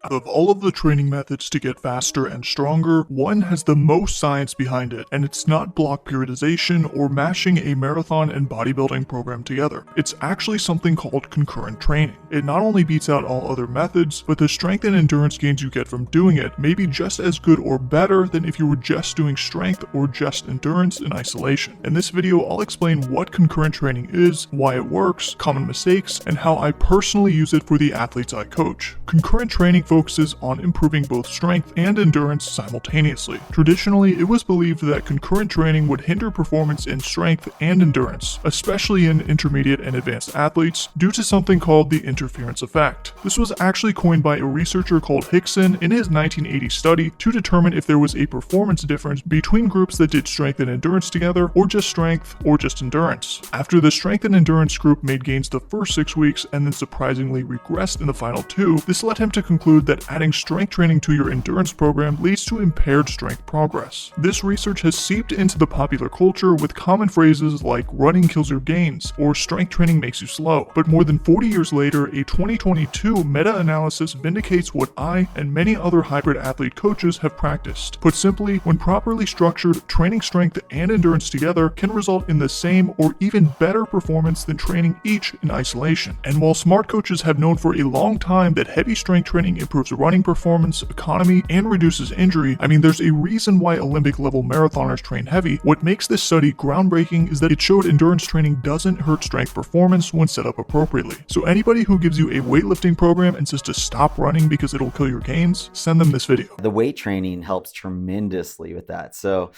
Of all of the training methods to get faster and stronger, one has the most science behind it, and it's not block periodization or mashing a marathon and bodybuilding program together. It's actually something called concurrent training. It not only beats out all other methods, but the strength and endurance gains you get from doing it may be just as good or better than if you were just doing strength or just endurance in isolation. In this video, I'll explain what concurrent training is, why it works, common mistakes, and how I personally use it for the athletes I coach. Concurrent training focuses on improving both strength and endurance simultaneously. Traditionally, it was believed that concurrent training would hinder performance in strength and endurance, especially in intermediate and advanced athletes, due to something called the interference effect. This was actually coined by a researcher called Hickson in his 1980 study to determine if there was a performance difference between groups that did strength and endurance together, or just strength, or just endurance. After the strength and endurance group made gains the first 6 weeks and then surprisingly regressed in the final 2, this led him to conclude that adding strength training to your endurance program leads to impaired strength progress. This research has seeped into the popular culture with common phrases like running kills your gains or strength training makes you slow. But more than 40 years later, a 2022 meta-analysis vindicates what I and many other hybrid athlete coaches have practiced. Put simply, when properly structured, training strength and endurance together can result in the same or even better performance than training each in isolation. And while smart coaches have known for a long time that heavy strength training improves running performance, economy, and reduces injury, there's a reason why Olympic level marathoners train heavy. What makes this study groundbreaking is that it showed endurance training doesn't hurt strength performance when set up appropriately. So anybody who gives you a weightlifting program and says to stop running because it'll kill your gains, send them this video. The weight training helps tremendously with that. So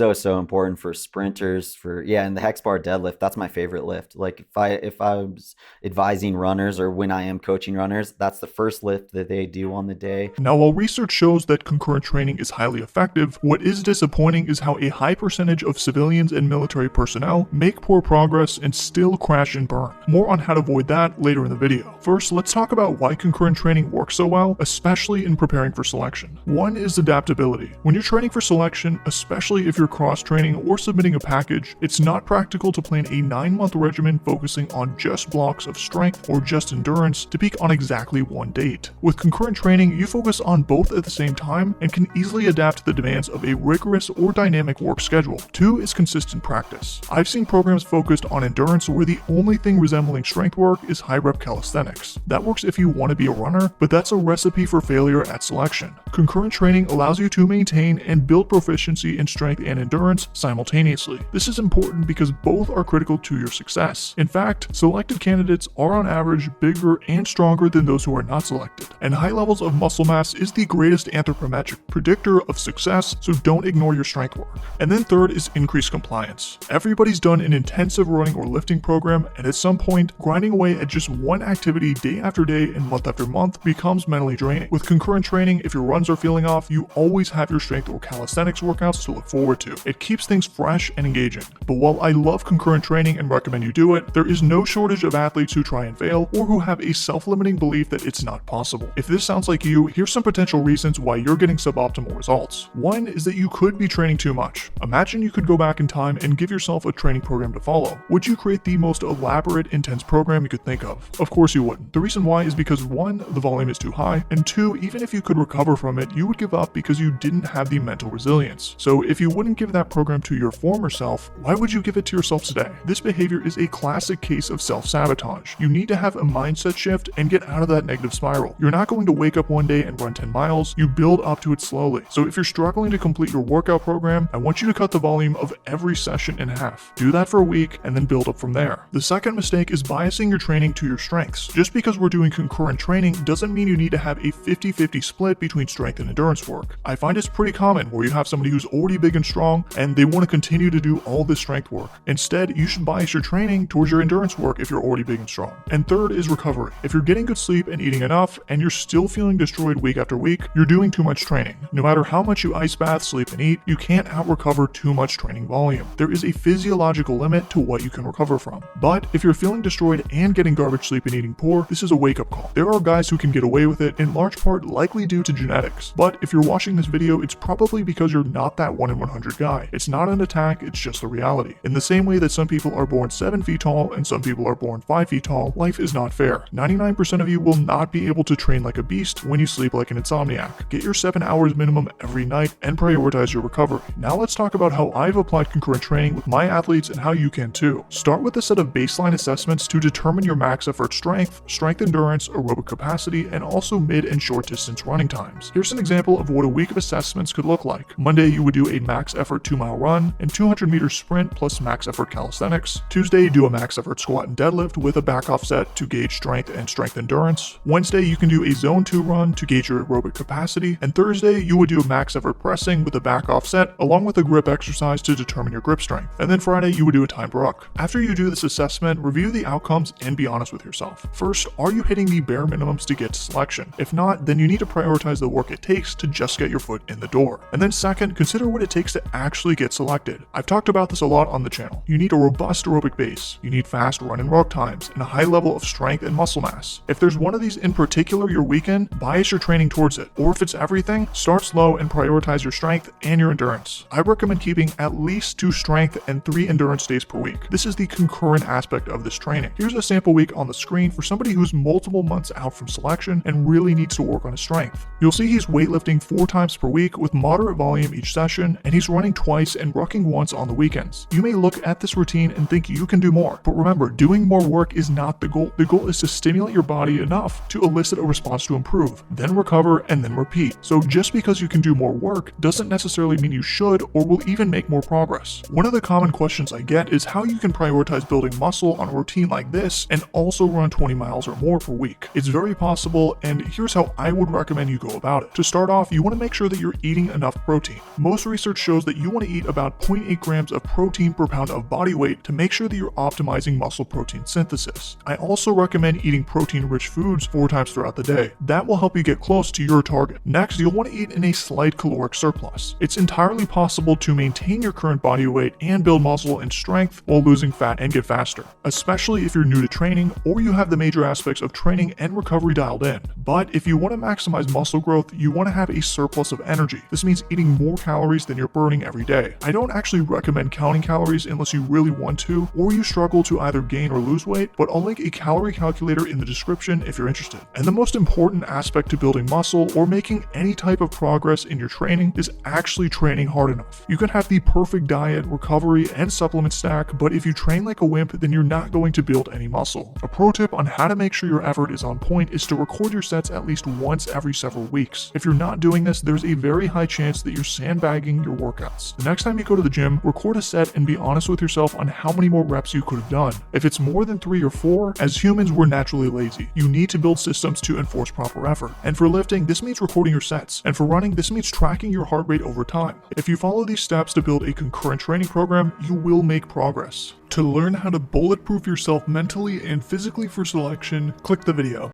important for sprinters, and the hex bar deadlift, that's my favorite lift. Like if I was advising runners or when I am coaching runners, that's the first lift that they do on the day. Now, while research shows that concurrent training is highly effective, what is disappointing is how a high percentage of civilians and military personnel make poor progress and still crash and burn. More on how to avoid that later in the video. First, let's talk about why concurrent training works so well, especially in preparing for selection. One is adaptability. When you're training for selection, especially if you're cross-training or submitting a package, it's not practical to plan a 9-month regimen focusing on just blocks of strength or just endurance to peak on exactly one date. With concurrent training, you focus on both at the same time and can easily adapt to the demands of a rigorous or dynamic work schedule. 2 is consistent practice. I've seen programs focused on endurance where the only thing resembling strength work is high-rep calisthenics. That works if you want to be a runner, but that's a recipe for failure at selection. Concurrent training allows you to maintain and build proficiency in strength and endurance simultaneously. This is important because both are critical to your success. In fact, selected candidates are on average bigger and stronger than those who are not selected. And high levels of muscle mass is the greatest anthropometric predictor of success, so don't ignore your strength work. And then third is increased compliance. Everybody's done an intensive running or lifting program, and at some point, grinding away at just one activity day after day and month after month becomes mentally draining. With concurrent training, if your runs are feeling off, you always have your strength or calisthenics workouts to look forward to. It keeps things fresh and engaging. But while I love concurrent training and recommend you do it, there is no shortage of athletes who try and fail or who have a self-limiting belief that it's not possible. If this sounds like you, here's some potential reasons why you're getting suboptimal results. One is that you could be training too much. Imagine you could go back in time and give yourself a training program to follow. Would you create the most elaborate, intense program you could think of? Of course you wouldn't. The reason why is because 1, the volume is too high, and 2, even if you could recover from it, you would give up because you didn't have the mental resilience. So if you wouldn't give that program to your former self, why would you give it to yourself today? This behavior is a classic case of self-sabotage. You need to have a mindset shift and get out of that negative spiral. You're not going to wake up one day and run 10 miles, you build up to it slowly. So if you're struggling to complete your workout program, I want you to cut the volume of every session in half. Do that for a week and then build up from there. The second mistake is biasing your training to your strengths. Just because we're doing concurrent training doesn't mean you need to have a 50-50 split between strength and endurance work. I find it's pretty common where you have somebody who's already big and strong and they want to continue to do all this strength work. Instead, you should bias your training towards your endurance work if you're already big and strong. And third is recovery. If you're getting good sleep and eating enough and you're still feeling destroyed week after week, you're doing too much training. No matter how much you ice bath, sleep, and eat, you can't out-recover too much training volume. There is a physiological limit to what you can recover from. But if you're feeling destroyed and getting garbage sleep and eating poor, this is a wake-up call. There are guys who can get away with it, in large part likely due to genetics. But if you're watching this video, it's probably because you're not that 1 in 100 guy. It's not an attack, it's just the reality. In the same way that some people are born 7 feet tall and some people are born 5 feet tall, life is not fair. 99% of you will not be able to train like a beast least when you sleep like an insomniac. Get your 7 hours minimum every night and prioritize your recovery. Now let's talk about how I've applied concurrent training with my athletes and how you can too. Start with a set of baseline assessments to determine your max effort strength, strength endurance, aerobic capacity, and also mid and short distance running times. Here's an example of what a week of assessments could look like. Monday, you would do a max effort 2-mile run and 200-meter sprint plus max effort calisthenics. Tuesday, do a max effort squat and deadlift with a back offset to gauge strength and strength endurance. Wednesday, you can do a zone 2 run to gauge your aerobic capacity. And Thursday, you would do a max effort pressing with a back offset along with a grip exercise to determine your grip strength. And then Friday, you would do a timed ruck. After you do this assessment, review the outcomes and be honest with yourself. First, are you hitting the bare minimums to get to selection? If not, then you need to prioritize the work it takes to just get your foot in the door. And then second, consider what it takes to actually get selected. I've talked about this a lot on the channel. You need a robust aerobic base, you need fast run and ruck times, and a high level of strength and muscle mass. If there's one of these in particular you're weak in, bias your training towards it. Or if it's everything, start slow and prioritize your strength and your endurance. I recommend keeping at least 2 strength and 3 endurance days per week. This is the concurrent aspect of this training. Here's a sample week on the screen for somebody who's multiple months out from selection and really needs to work on his strength. You'll see he's weightlifting 4 times per week with moderate volume each session, and he's running twice and rucking once on the weekends. You may look at this routine and think you can do more, but remember, doing more work is not the goal. The goal is to stimulate your body enough to elicit a response to improve, then recover, and then repeat. So just because you can do more work doesn't necessarily mean you should or will even make more progress. One of the common questions I get is how you can prioritize building muscle on a routine like this and also run 20 miles or more per week. It's very possible, and here's how I would recommend you go about it. To start off, you want to make sure that you're eating enough protein. Most research shows that you want to eat about 0.8 grams of protein per pound of body weight to make sure that you're optimizing muscle protein synthesis. I also recommend eating protein-rich foods 4 times throughout the day. That will help you get close to your target. Next, you'll want to eat in a slight caloric surplus. It's entirely possible to maintain your current body weight and build muscle and strength while losing fat and get faster, especially if you're new to training or you have the major aspects of training and recovery dialed in. But if you want to maximize muscle growth, you want to have a surplus of energy. This means eating more calories than you're burning every day. I don't actually recommend counting calories unless you really want to or you struggle to either gain or lose weight, but I'll link a calorie calculator in the description if you're interested. And the most important aspect to building muscle or making any type of progress in your training is actually training hard enough. You can have the perfect diet, recovery, and supplement stack, but if you train like a wimp, then you're not going to build any muscle. A pro tip on how to make sure your effort is on point is to record your sets at least once every several weeks. If you're not doing this, there's a very high chance that you're sandbagging your workouts. The next time you go to the gym, record a set and be honest with yourself on how many more reps you could have done. If it's more than 3 or 4, as humans, we're naturally lazy. You need to build systems to enforce proper effort. And for lifting, this means recording your sets. And for running, this means tracking your heart rate over time. If you follow these steps to build a concurrent training program, you will make progress. To learn how to bulletproof yourself mentally and physically for selection, click the video.